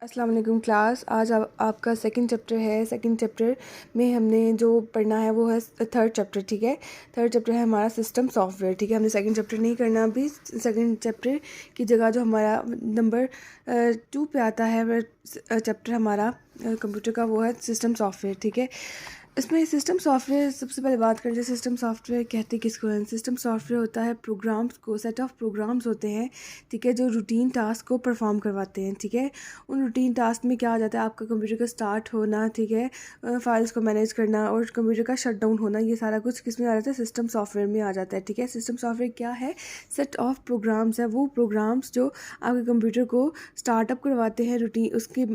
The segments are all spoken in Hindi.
अस्सलाम वालेकुम क्लास। आज आपका सेकंड चैप्टर है। सेकंड चैप्टर में हमने जो पढ़ना है वो है थर्ड चैप्टर। ठीक है, थर्ड चैप्टर है हमारा सिस्टम सॉफ्टवेयर। ठीक है, हमने सेकंड चैप्टर नहीं करना अभी। सेकंड चैप्टर की जगह जो हमारा नंबर 2 पे आता है वह चैप्टर हमारा कंप्यूटर का वो है सिस्टम सॉफ्टवेयर। ठीक है, इसमें सिस्टम सॉफ्टवेयर सबसे पहले बात करें। सिस्टम सॉफ्टवेयर कहते किसको हैं? सिस्टम सॉफ्टवेयर होता है प्रोग्राम्स को, सेट ऑफ प्रोग्राम्स होते हैं, ठीक है, जो रूटीन टास्क को परफॉर्म करवाते हैं। ठीक है, उन रूटीन टास्क में क्या आ जाता है? आपका कंप्यूटर का स्टार्ट होना, ठीक है, फाइल्स को मैनेज करना और कंप्यूटर का शट डाउन होना, ये सारा कुछ किस में आ जाता है? सिस्टम सॉफ्टवेयर में आ जाता है। ठीक है, सिस्टम सॉफ्टवेयर क्या है? सेट ऑफ प्रोग्राम्स है, वो प्रोग्राम्स जो आपके कंप्यूटर को स्टार्टअप करवाते हैं, रूटीन उसकी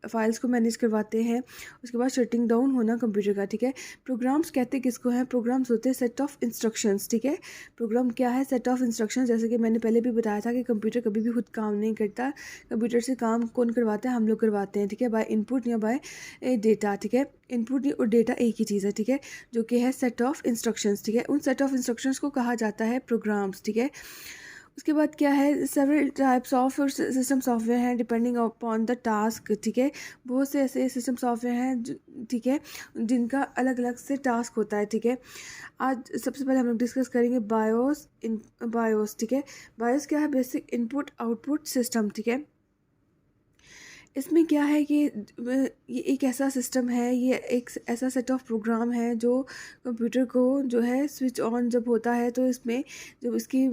फाइल्स को मैनेज करवाते हैं, उसके बाद शटिंग डाउन होना कंप्यूटर का। ठीक है, प्रोग्राम्स कहते किसको हैं? प्रोग्राम्स होते हैं सेट ऑफ इंस्ट्रक्शंस। ठीक है, प्रोग्राम क्या है? Set of instructions. जैसे कि मैंने पहले भी बताया था कि कंप्यूटर कभी भी खुद काम नहीं करता, कंप्यूटर से काम कौन करवाता है? हम लोग करवाते हैं। ठीक है, बाय इनपुट या बाय डेटा। ठीक है, इनपुट और डेटा एक ही चीज़ है। ठीक है, जो कि है सेट ऑफ इंस्ट्रक्शंस। ठीक है, उन सेट ऑफ इंस्ट्रक्शंस को कहा जाता है प्रोग्राम्स। ठीक है, उसके बाद क्या है? Several types of system software हैं डिपेंडिंग अपॉन द टास्क। ठीक है, बहुत से ऐसे सिस्टम सॉफ्टवेयर हैं ठीक है, जिनका अलग अलग से टास्क होता है। ठीक है, आज सबसे पहले हम लोग डिस्कस करेंगे बायोस। बायोस, ठीक है, बायोस क्या है? Basic input output system. ठीक है, इसमें क्या है कि ये एक ऐसा सिस्टम है, ये एक ऐसा सेट ऑफ प्रोग्राम है जो कंप्यूटर को जो है स्विच ऑन जब होता है तो इसमें जब इसकी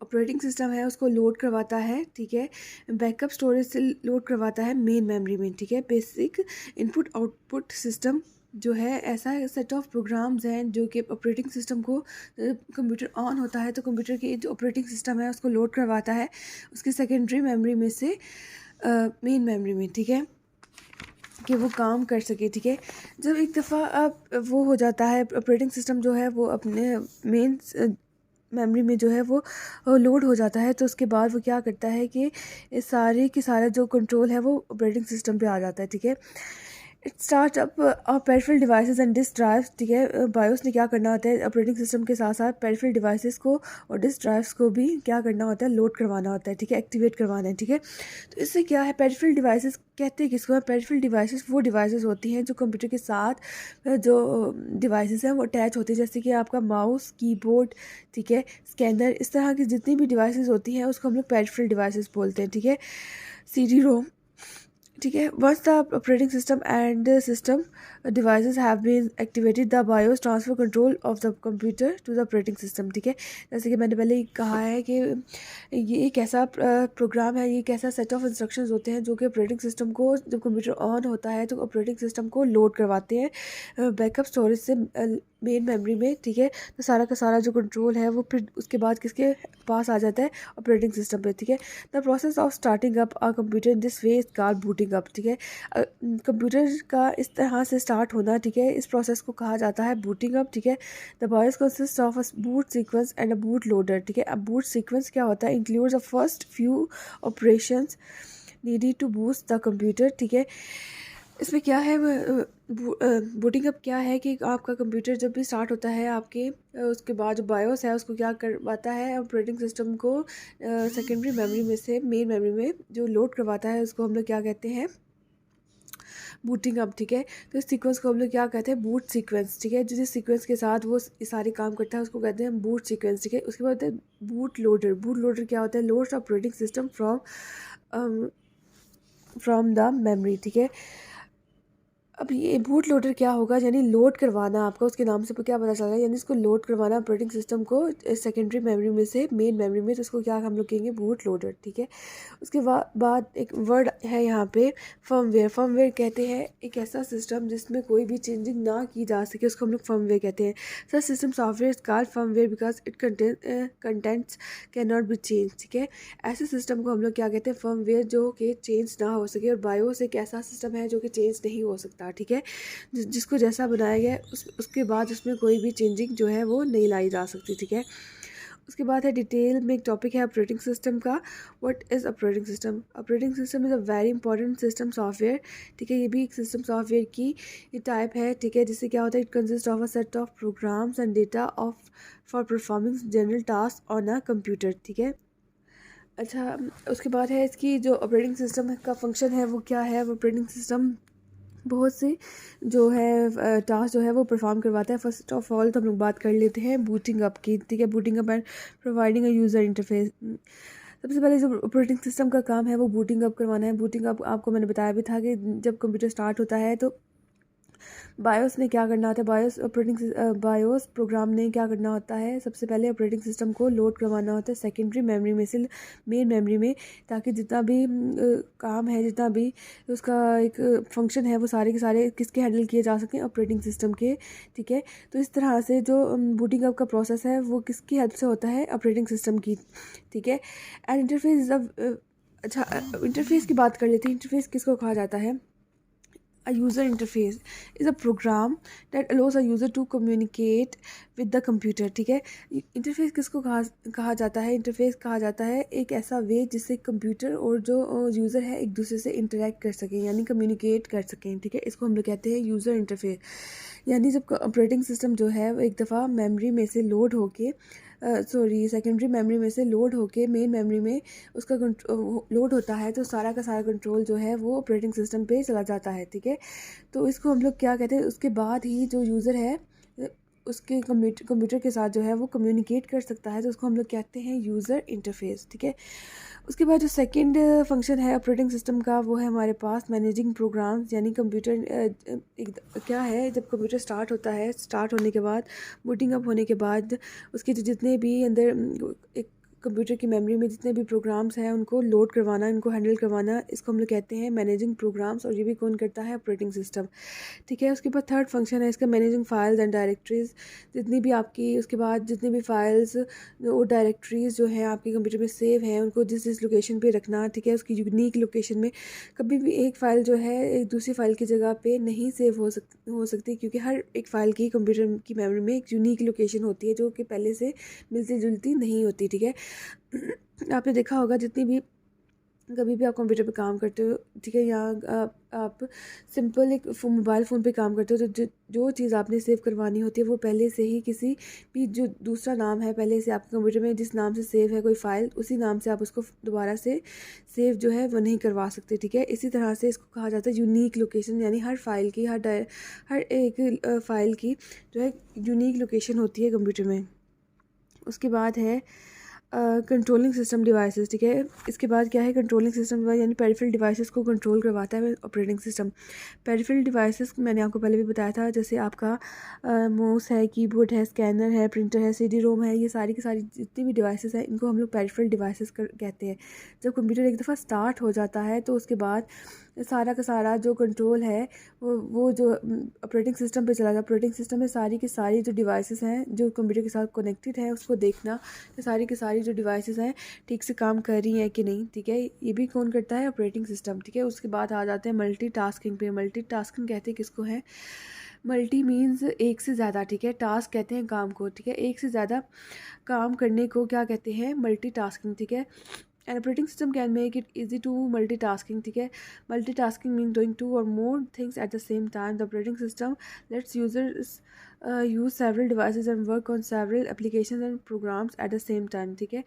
ऑपरेटिंग सिस्टम है उसको लोड करवाता है। ठीक है, बैकअप स्टोरेज से लोड करवाता है मेन मेमोरी में। ठीक है, बेसिक इनपुट आउटपुट सिस्टम जो है ऐसा सेट ऑफ प्रोग्राम्स हैं जो कि ऑपरेटिंग सिस्टम को कंप्यूटर ऑन होता है तो कंप्यूटर की जो ऑपरेटिंग सिस्टम है उसको लोड करवाता है उसकी सेकेंडरी मेमोरी में से मेन मेमोरी में। ठीक है, कि वो काम कर सके। ठीक है, जब एक दफ़ा अब वो हो जाता है ऑपरेटिंग सिस्टम जो है वो अपने मेन मेमोरी में जो है वो लोड हो जाता है तो उसके बाद वो क्या करता है कि सारे के सारा जो कंट्रोल है वो ऑपरेटिंग सिस्टम पे आ जाता है। ठीक है, it start up peripheral devices and disk drives. ठीक है, बायोस ने क्या करना होता है? ऑपरेटिंग सिस्टम के साथ साथ पेरिफेरल डिवाइसेस को और डिस्क ड्राइव्स को भी क्या करना होता है? लोड करवाना होता है। ठीक है, एक्टिवेट करवाना है। ठीक है, तो इससे क्या है? पेरिफेरल डिवाइसेस कहते हैं किसको है? पेरिफेरल डिवाइसेस वो डिवाइसेस होती हैं जो कंप्यूटर के साथ जो डिवाइसेस हैं वो अटैच होती है, जैसे कि आपका माउस, कीबोर्ड, ठीक है, स्कैनर, इस तरह की जितनी भी डिवाइसेस होती हैं उसको हम लोग पेरिफेरल डिवाइसेस बोलते हैं। ठीक है, सीडी रोम। ठीक है, once the operating system and system devices have been activated the BIOS transfer control of the computer to the operating system. ठीक है, जैसे कि मैंने पहले ही कहा है कि ये एक ऐसा प्रोग्राम है, ये एक ऐसा सेट ऑफ इंस्ट्रक्शंस होते हैं जो कि ऑपरेटिंग सिस्टम को जब कंप्यूटर ऑन होता है तो ऑपरेटिंग सिस्टम को लोड करवाते हैं बैकअप स्टोरेज से मेन मेमोरी में। ठीक है, तो सारा का सारा जो कंट्रोल है वो फिर उसके बाद किसके पास आ जाता है? ऑपरेटिंग सिस्टम पे। ठीक है, the process of starting up a computer in this way is called booting up. ठीक है, कंप्यूटर का इस तरह से स्टार्ट होना, ठीक है, इस प्रोसेस को कहा जाता है बूटिंग अप। ठीक है, the BIOS consist of a boot sequence and a boot loader. ठीक है, अब बूट सीक्वेंस क्या होता है? Includes the first few operations needed to boost the computer. ठीक है, इसमें क्या है? बूटिंग अप क्या है कि आपका कंप्यूटर जब भी स्टार्ट होता है आपके उसके बाद जो बायोस है उसको क्या करवाता है? ऑपरेटिंग सिस्टम को सेकेंडरी मेमोरी में से मेन मेमोरी में जो लोड करवाता है उसको हम लोग क्या कहते हैं? Booting up. ठीक है, तो इस सीक्वेंस को हम लोग क्या कहते हैं? Boot sequence. ठीक है, जिस सीक्वेंस के साथ वो सारे काम करता है उसको कहते हैं बूट सीक्वेंस। ठीक है, उसके बाद होता है बूट लोडर। बूट लोडर क्या होता है? Loads operating system from the memory. ठीक है, अब ये बूट लोडर क्या होगा? यानी लोड करवाना, आपका उसके नाम से क्या पता चल रहा है, यानी इसको लोड करवाना ऑपरेटिंग सिस्टम को सेकेंडरी मेमोरी में से मेन मेमोरी में, तो इसको क्या हम लोग कहेंगे? Boot loader. ठीक है, उसके बाद एक वर्ड है यहाँ पे फर्मवेयर। फर्मवेयर कहते हैं एक ऐसा सिस्टम जिसमें कोई भी चेंजिंग ना की जा सके, उसको हम लोग फर्मवेयर कहते हैं। Such system software is called firmware because it contents can not be change. ठीक है, ऐसे सिस्टम को हम लोग क्या कहते हैं? फर्मवेयर, जो कि चेंज ना हो सके। और बायोस एक ऐसा सिस्टम है जो कि चेंज नहीं हो सकता। ठीक है, जिसको जैसा बनाया गया है उसके बाद उसमें कोई भी चेंजिंग जो है वो नहीं लाई जा सकती। ठीक है, उसके बाद है डिटेल में एक टॉपिक है ऑपरेटिंग सिस्टम का। What is operating system? Operating system is a very important system software. ठीक है, ये भी एक सिस्टम सॉफ्टवेयर की ये टाइप है। ठीक है, जिससे क्या होता है? It consist of a set of programs and data of for performing general task on a computer. ठीक है, अच्छा, उसके बाद है इसकी जो ऑपरेटिंग सिस्टम का फंक्शन है वो क्या है। ऑपरेटिंग सिस्टम बहुत से जो है टास्क जो है वो परफॉर्म करवाता है। फर्स्ट ऑफ ऑल तो हम लोग बात कर लेते हैं बूटिंग अप की, ठीक है। Booting up and providing a user interface. सबसे पहले जो ऑपरेटिंग सिस्टम का काम है वो बूटिंग अप करवाना है। बूटिंग अप आपको मैंने बताया भी था कि जब कंप्यूटर स्टार्ट होता है तो बायोस ने क्या करना होता है, बायोस प्रोग्राम ने क्या करना होता है, सबसे पहले ऑपरेटिंग सिस्टम को लोड करवाना होता है सेकेंडरी मेमोरी में से मेन मेमोरी में, ताकि जितना भी काम है, जितना भी उसका एक फंक्शन है वो सारे के सारे किसके हैंडल किए जा सकें, ऑपरेटिंग सिस्टम के, ठीक है। तो इस तरह से जो बूटिंग अप का प्रोसेस है वो किसकी हेल्प से होता है, ऑपरेटिंग सिस्टम की, ठीक है। एंड इंटरफेस अच्छा, इंटरफेस की बात कर लेते हैं। इंटरफेस किसको कहा जाता है। A user interface is a program that allows a user to communicate with the computer, ठीक है। इंटरफेस किसको कहा जाता है। इंटरफेस कहा जाता है एक ऐसा वे जिससे कंप्यूटर और जो यूज़र है एक दूसरे से इंटरेक्ट कर सकें, यानी कम्युनिकेट कर सकें, ठीक है। इसको हम लोग कहते हैं यूज़र इंटरफेस। यानी जब ऑपरेटिंग सिस्टम जो है वो एक दफ़ा मेमोरी में से लोड होके सेकेंडरी मेमोरी में से लोड होके मेन मेमोरी में उसका लोड होता है, तो सारा का सारा कंट्रोल जो है वो ऑपरेटिंग सिस्टम पे चला जाता है, ठीक है। तो इसको हम लोग क्या कहते हैं, उसके बाद ही जो यूज़र है उसके कंप्यूटर के साथ जो है वो कम्युनिकेट कर सकता है, तो उसको हम लोग कहते हैं यूज़र इंटरफेस, ठीक है। उसके बाद जो सेकंड फंक्शन है ऑपरेटिंग सिस्टम का वो है हमारे पास मैनेजिंग प्रोग्राम्स। यानी कंप्यूटर क्या है, जब कंप्यूटर स्टार्ट होता है, स्टार्ट होने के बाद, बूटिंग अप होने के बाद उसके जो जितने भी अंदर एक कंप्यूटर की मेमोरी में जितने भी प्रोग्राम्स हैं उनको लोड करवाना, इनको हैंडल करवाना, इसको हम लोग कहते हैं मैनेजिंग प्रोग्राम्स। और ये भी कौन करता है, ऑपरेटिंग सिस्टम, ठीक है। उसके बाद थर्ड फंक्शन है इसका मैनेजिंग फाइल्स एंड डायरेक्टरीज। जितनी भी आपकी उसके बाद जितनी भी फाइल्स और डायरेक्टरीज जो है आपके कंप्यूटर में सेव हैं उनको जिस जिस लोकेशन पे रखना, ठीक है। उसकी यूनिक लोकेशन में कभी भी एक फ़ाइल जो है एक दूसरी फ़ाइल की जगह पे नहीं सेव हो सकती, क्योंकि हर एक फ़ाइल की कंप्यूटर की मेमोरी में एक यूनिक लोकेशन होती है जो कि पहले से मिलती जुलती नहीं होती, ठीक है। आपने देखा होगा जितनी भी कभी भी आप कंप्यूटर पे काम करते हो, ठीक है, या आप सिंपल एक मोबाइल फ़ोन पे काम करते हो, तो जो चीज़ आपने सेव करवानी होती है वो पहले से ही किसी भी जो दूसरा नाम है पहले से आपके कंप्यूटर में जिस नाम से सेव है कोई फ़ाइल, उसी नाम से आप उसको दोबारा से सेव जो है वो नहीं करवा सकते, ठीक है। इसी तरह से इसको कहा जाता है यूनिक लोकेशन। यानी हर फ़ाइल की हर एक फ़ाइल की जो है यूनिक लोकेशन होती है कंप्यूटर में। उसके बाद है कंट्रोलिंग सिस्टम डिवाइसेस, ठीक है। इसके बाद क्या है, कंट्रोलिंग सिस्टम डिवाइस यानी पेरिफेरल डिवाइसेस को कंट्रोल करवाता है ऑपरेटिंग सिस्टम। पेरिफेरल डिवाइसेस मैंने आपको पहले भी बताया था, जैसे आपका माउस है, कीबोर्ड है, स्कैनर है, प्रिंटर है, सीडी रोम है, ये सारी की सारी जितनी भी डिवाइसेस हैं इनको हम लोग पेरिफेरल डिवाइसेस कहते हैं। जब कंप्यूटर एक दफ़ा स्टार्ट हो जाता है तो उसके बाद सारा का सारा जो कंट्रोल है वो जो ऑपरेटिंग सिस्टम पे चला जाता है। ऑपरेटिंग सिस्टम में सारी की सारी जो डिवाइसेस हैं जो कंप्यूटर के साथ कनेक्टेड है उसको देखना कि सारी की सारी जो डिवाइसेस हैं ठीक से काम कर रही हैं कि नहीं, ठीक है। ये भी कौन करता है, ऑपरेटिंग सिस्टम, ठीक है। उसके बाद आ जाते हैं मल्टीटास्किंग पे। मल्टीटास्किंग कहते हैं किसको है, मल्टी मीन्स एक से ज़्यादा, ठीक है। टास्क कहते हैं काम को, ठीक है। एक से ज़्यादा काम करने को क्या कहते हैं, मल्टीटास्किंग, ठीक है। An operating system can make it easy to multitasking, ठीक है। Multitasking means doing two or more things at the same time. The operating system lets users use several devices and work on several applications and programs at the same time, ठीक है।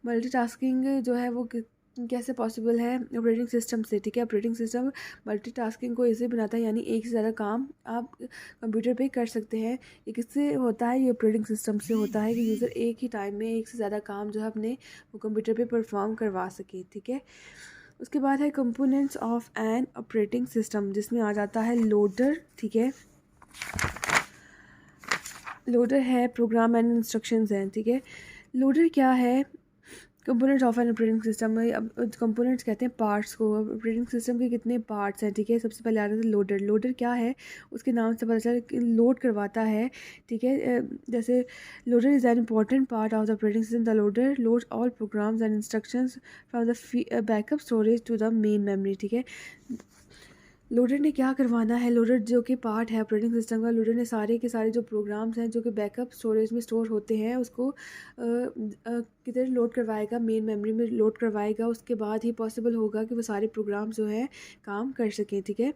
Multitasking जो है वो कैसे पॉसिबल है, ऑपरेटिंग सिस्टम से, ठीक है। ऑपरेटिंग सिस्टम मल्टीटास्किंग को इजी बनाता है, यानी एक से ज़्यादा काम आप कंप्यूटर पे कर सकते हैं। ये किससे होता है, ये ऑपरेटिंग सिस्टम से होता है कि यूज़र एक ही टाइम में एक से ज़्यादा काम जो है अपने वो कंप्यूटर पे परफॉर्म करवा सके, ठीक है। उसके बाद है components of an operating system, जिसमें आ जाता है लोडर, ठीक है। लोडर है प्रोग्राम एंड इंस्ट्रक्शंस हैं, ठीक है। लोडर क्या है, components of an operating system में, अब कंपोनेंट्स कहते हैं पार्ट्स को। ऑपरेटिंग सिस्टम के कितने पार्ट्स हैं, ठीक है। सबसे पहले आता है लोडर। लोडर क्या है, उसके नाम से पता चला कि लोड करवाता है, ठीक है। जैसे loader is an important part of the operating system. The loader loads all programs and instructions from the backup storage to the main memory, ठीक है। लोडर ने क्या करवाना है, लोडर जो कि पार्ट है ऑपरेटिंग सिस्टम का, लोडर ने सारे के सारे जो प्रोग्राम्स हैं जो कि बैकअप स्टोरेज में स्टोर होते हैं उसको किधर लोड करवाएगा, मेन मेमोरी में लोड करवाएगा। उसके बाद ही पॉसिबल होगा कि वो सारे प्रोग्राम जो हैं काम कर सकें, ठीक है।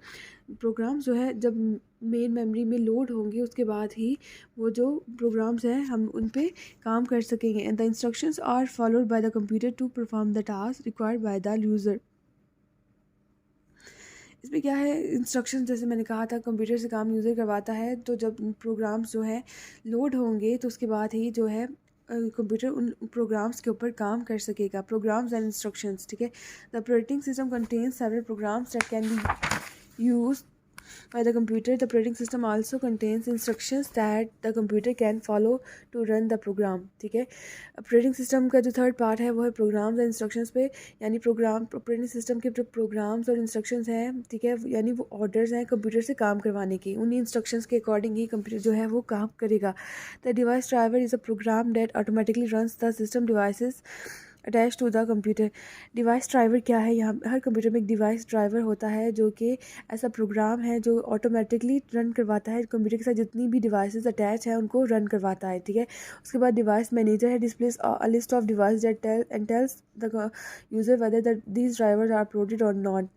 प्रोग्राम जो है जब मेन मेमोरी में लोड होंगे उसके बाद ही वो जो प्रोग्राम्स हैं हम उन पे काम कर सकेंगे। And the instructions are followed by the computer to perform the task required by the user. इसमें क्या है, इंस्ट्रक्शन जैसे मैंने कहा था कंप्यूटर से काम यूज़र करवाता है। तो जब प्रोग्राम्स जो है लोड होंगे तो उसके बाद ही जो है कंप्यूटर उन प्रोग्राम्स के ऊपर काम कर सकेगा। प्रोग्राम्स एंड इंस्ट्रक्शंस, ठीक है। The operating system contains several programmes that can be used by the computer. The operating system also contains instructions that the computer can follow to run the program, ठीक है। ऑपरेटिंग सिस्टम का जो थर्ड पार्ट है वो है प्रोग्राम्स एंड इंस्ट्रक्शंस पे, यानी प्रोग्राम ऑपरेटिंग सिस्टम के जो प्रोग्राम्स और इंस्ट्रक्शंस हैं, ठीक है, यानी वो ऑर्डर्स हैं कंप्यूटर से काम करवाने की। उन्हीं इंस्ट्रक्शंस के अकॉर्डिंग ही कंप्यूटर जो है वो काम करेगा। The device driver is a program that automatically runs the system devices attach to the computer. Device driver क्या है, यहाँ हर कंप्यूटर में एक डिवाइस ड्राइवर होता है जो कि ऐसा प्रोग्राम है जो ऑटोमेटिकली रन करवाता है कंप्यूटर के साथ जितनी भी डिवाइसेस अटैच है उनको रन करवाता है, ठीक है। उसके बाद डिवाइस मैनेजर है, displays a list of device that tells the user whether that these drivers are uploaded और नॉट।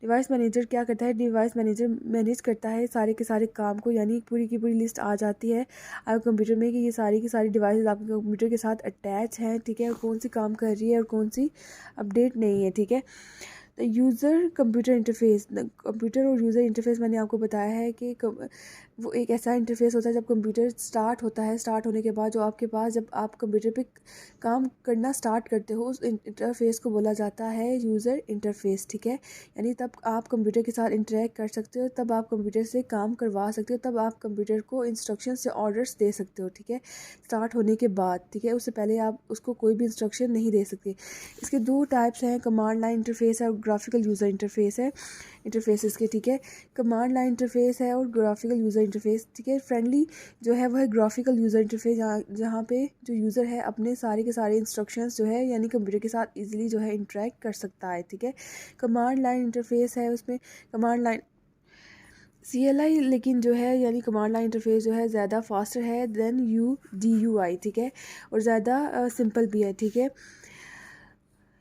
डिवाइस मैनेजर क्या करता है, डिवाइस मैनेजर मैनेज करता है सारे के सारे काम को, यानी पूरी की पूरी लिस्ट आ जाती है आपके कंप्यूटर में कि ये सारी की सारी डिवाइसेस आपके कंप्यूटर के साथ अटैच हैं, ठीक है, और कौन सी काम कर रही है और कौन सी अपडेट नहीं है, ठीक है। The user computer interface, computer और यूज़र इंटरफेस मैंने आपको बताया है कि वो एक ऐसा इंटरफेस होता है जब कंप्यूटर स्टार्ट होता है, स्टार्ट होने के बाद जो आपके पास जब आप कंप्यूटर पे काम करना स्टार्ट करते हो उस इंटरफेस को बोला जाता है यूज़र इंटरफेस, ठीक है। यानी तब आप कंप्यूटर के साथ इंटरेक्ट कर सकते हो, तब आप कंप्यूटर से काम करवा सकते हो, तब आप कंप्यूटर को इंस्ट्रक्शंस या ऑर्डर्स दे सकते हो, ठीक है, स्टार्ट होने के बाद, ठीक है। उससे पहले आप उसको कोई भी इंस्ट्रक्शन नहीं दे सकते। इसके दो टाइप्स हैं, कमांड लाइन इंटरफेस है और ग्राफिकल यूज़र इंटरफेस है, इंटरफेसेस के, ठीक है। कमांड लाइन इंटरफेस है और ग्राफिकल यूज़र इंटरफेस, ठीक है। फ्रेंडली जो है वह है ग्राफिकल यूज़र इंटरफेस, जहाँ पे जो यूज़र है अपने सारे के सारे इंस्ट्रक्शंस जो है यानी कंप्यूटर के साथ इजीली जो है इंटरेक्ट कर सकता है, ठीक है। कमांड लाइन इंटरफेस है, उसमें कमांड लाइन CLI लेकिन जो है यानी कमांड लाइन इंटरफेस जो है ज़्यादा फास्टर है देन UDUI, ठीक है, और ज़्यादा सिंपल भी है, ठीक है।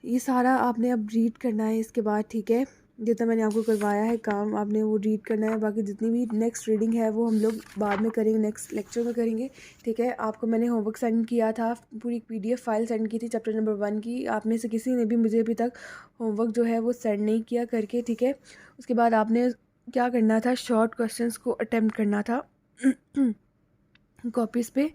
ये सारा आपने अब रीड करना है इसके बाद, ठीक है। जितना मैंने आपको करवाया है काम आपने वो रीड करना है, बाकी जितनी भी नेक्स्ट रीडिंग है वो हम लोग बाद में करेंगे, नेक्स्ट लेक्चर में करेंगे, ठीक है। आपको मैंने होमवर्क सेंड किया था, पूरी PDF फाइल सेंड की थी चैप्टर नंबर 1 की। आप में से किसी ने भी मुझे अभी तक होमवर्क जो है वो सेंड नहीं किया करके, ठीक है। उसके बाद आपने क्या करना था, शॉर्ट क्वेश्चंस को अटेम्प्ट करना था कॉपीज़ पे,